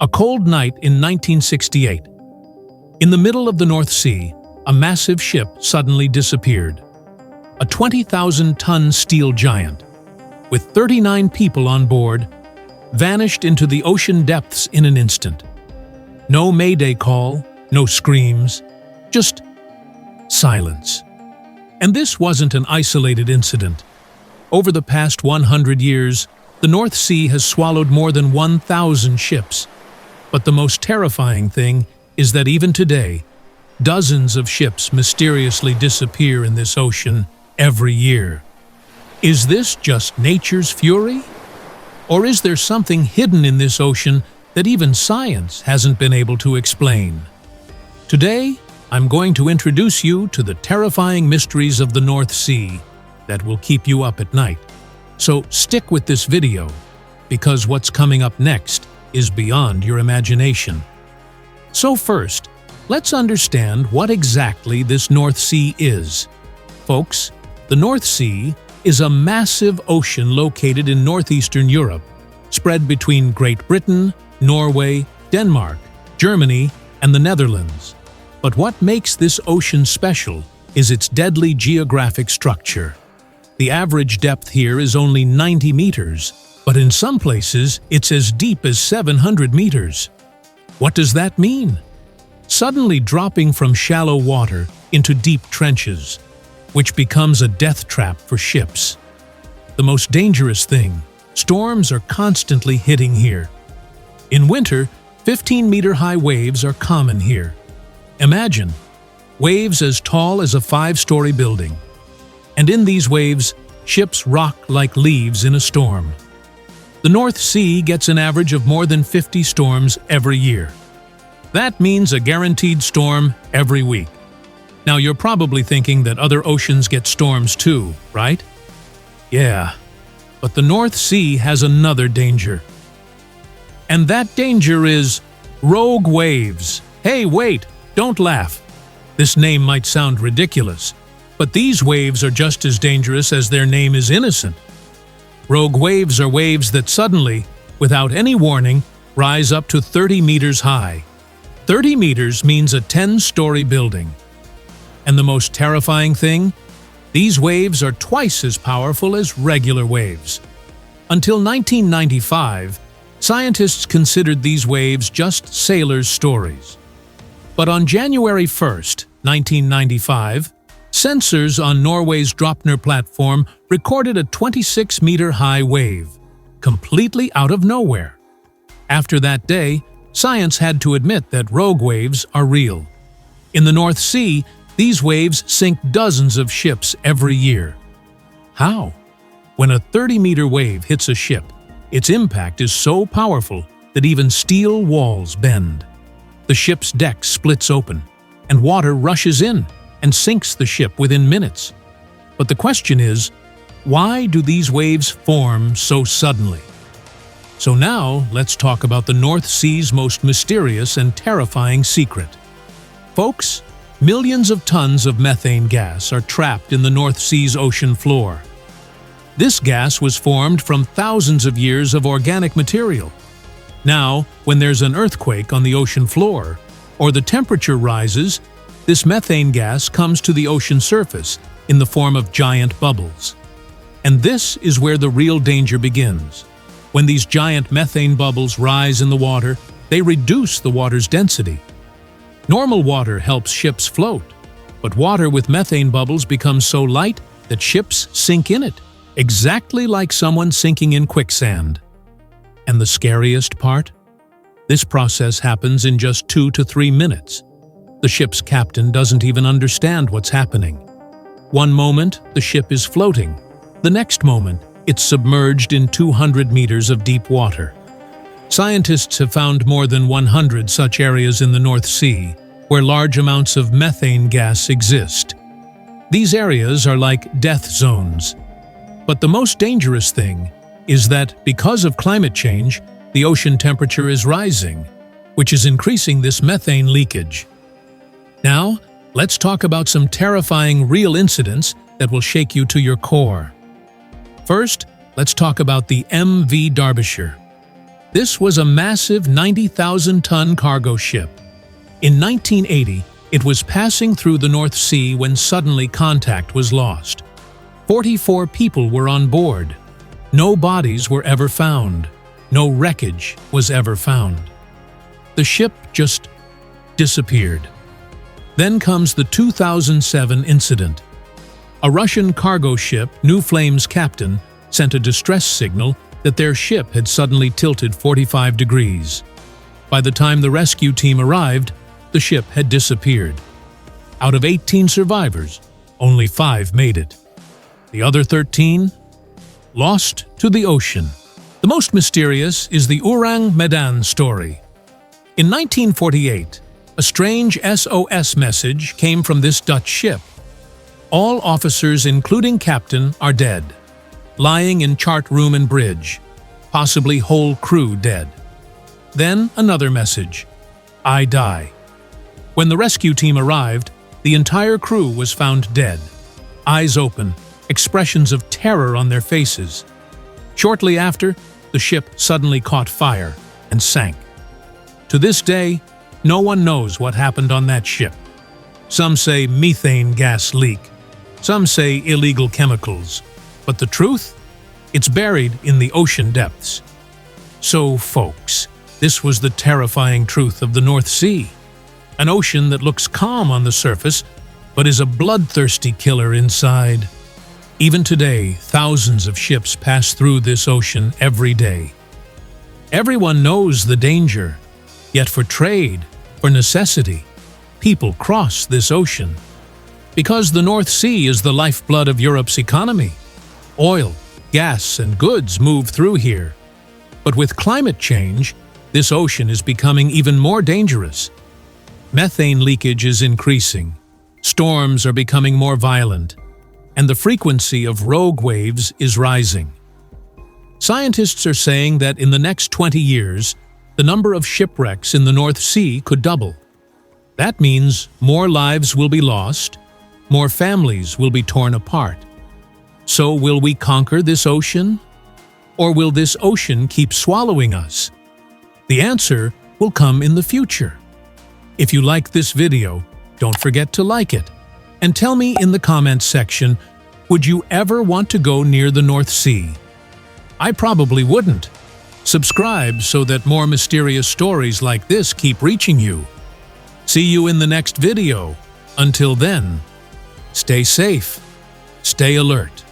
A cold night in 1968. In the middle of the North Sea, a massive ship suddenly disappeared. A 20,000-ton steel giant, with 39 people on board, vanished into the ocean depths in an instant. No mayday call, no screams, just silence. And this wasn't an isolated incident. Over the past 100 years, the North Sea has swallowed more than 1,000 ships. But the most terrifying thing is that even today, dozens of ships mysteriously disappear in this ocean every year. Is this just nature's fury? Or is there something hidden in this ocean that even science hasn't been able to explain? Today, I'm going to introduce you to the terrifying mysteries of the North Sea that will keep you up at night. So stick with this video, because what's coming up next is beyond your imagination. So first, let's understand what exactly this North Sea is. Folks, the North Sea is a massive ocean located in northeastern Europe, spread between Great Britain, Norway, Denmark, Germany, and the Netherlands. But what makes this ocean special is its deadly geographic structure. The average depth here is only 90 meters, but in some places it's as deep as 700 meters. What does that mean? Suddenly dropping from shallow water into deep trenches, which becomes a death trap for ships. The most dangerous thing, storms are constantly hitting here. In winter, 15-meter-high waves are common here. Imagine, waves as tall as a 5-story building. And in these waves, ships rock like leaves in a storm. The North Sea gets an average of more than 50 storms every year. That means a guaranteed storm every week. Now you're probably thinking that other oceans get storms too, right? Yeah, but the North Sea has another danger. And that danger is rogue waves. Hey, wait, don't laugh. This name might sound ridiculous, but these waves are just as dangerous as their name is innocent. Rogue waves are waves that suddenly, without any warning, rise up to 30 meters high. 30 meters means a 10-story building. And the most terrifying thing? These waves are twice as powerful as regular waves. Until 1995, scientists considered these waves just sailors' stories. But on January 1st, 1995, sensors on Norway's Dropner platform recorded a 26-meter-high wave, completely out of nowhere. After that day, science had to admit that rogue waves are real. In the North Sea, these waves sink dozens of ships every year. How? When a 30-meter wave hits a ship, its impact is so powerful that even steel walls bend. The ship's deck splits open, and water rushes in and sinks the ship within minutes. But the question is, why do these waves form so suddenly? So now, let's talk about the North Sea's most mysterious and terrifying secret. Folks, millions of tons of methane gas are trapped in the North Sea's ocean floor. This gas was formed from thousands of years of organic material. Now, when there's an earthquake on the ocean floor, or the temperature rises, this methane gas comes to the ocean surface in the form of giant bubbles. And this is where the real danger begins. When these giant methane bubbles rise in the water, they reduce the water's density. Normal water helps ships float, but water with methane bubbles becomes so light that ships sink in it, exactly like someone sinking in quicksand. And the scariest part? This process happens in just 2 to 3 minutes. The ship's captain doesn't even understand what's happening. One moment, the ship is floating. The next moment, it's submerged in 200 meters of deep water. Scientists have found more than 100 such areas in the North Sea, where large amounts of methane gas exist. These areas are like death zones. But the most dangerous thing is that because of climate change, the ocean temperature is rising, which is increasing this methane leakage. Now, let's talk about some terrifying real incidents that will shake you to your core. First, let's talk about the MV Derbyshire. This was a massive 90,000-ton cargo ship. In 1980, it was passing through the North Sea when suddenly contact was lost. 44 people were on board. No bodies were ever found. No wreckage was ever found. The ship just disappeared. Then comes the 2007 incident. A Russian cargo ship, New Flame's captain, sent a distress signal that their ship had suddenly tilted 45 degrees. By the time the rescue team arrived, the ship had disappeared. Out of 18 survivors, only 5 made it. The other 13? Lost to the ocean. The most mysterious is the Ourang Medan story. In 1948, a strange SOS message came from this Dutch ship. All officers, including captain, are dead, lying in chart room and bridge, possibly whole crew dead. Then another message, I die. When the rescue team arrived, the entire crew was found dead, eyes open, expressions of terror on their faces. Shortly after, the ship suddenly caught fire and sank. To this day, no one knows what happened on that ship. Some say methane gas leak, some say illegal chemicals. But the truth? It's buried in the ocean depths. So, folks, this was the terrifying truth of the North Sea. An ocean that looks calm on the surface, but is a bloodthirsty killer inside. Even today, thousands of ships pass through this ocean every day. Everyone knows the danger, yet for trade, for necessity, people cross this ocean. Because the North Sea is the lifeblood of Europe's economy. Oil, gas, and goods move through here. But with climate change, this ocean is becoming even more dangerous. Methane leakage is increasing, storms are becoming more violent, and the frequency of rogue waves is rising. Scientists are saying that in the next 20 years, the number of shipwrecks in the North Sea could double. That means more lives will be lost, more families will be torn apart. So will we conquer this ocean? Or will this ocean keep swallowing us? The answer will come in the future. If you like this video, don't forget to like it. And tell me in the comments section, would you ever want to go near the North Sea? I probably wouldn't. Subscribe so that more mysterious stories like this keep reaching you. See you in the next video. Until then, stay safe, stay alert.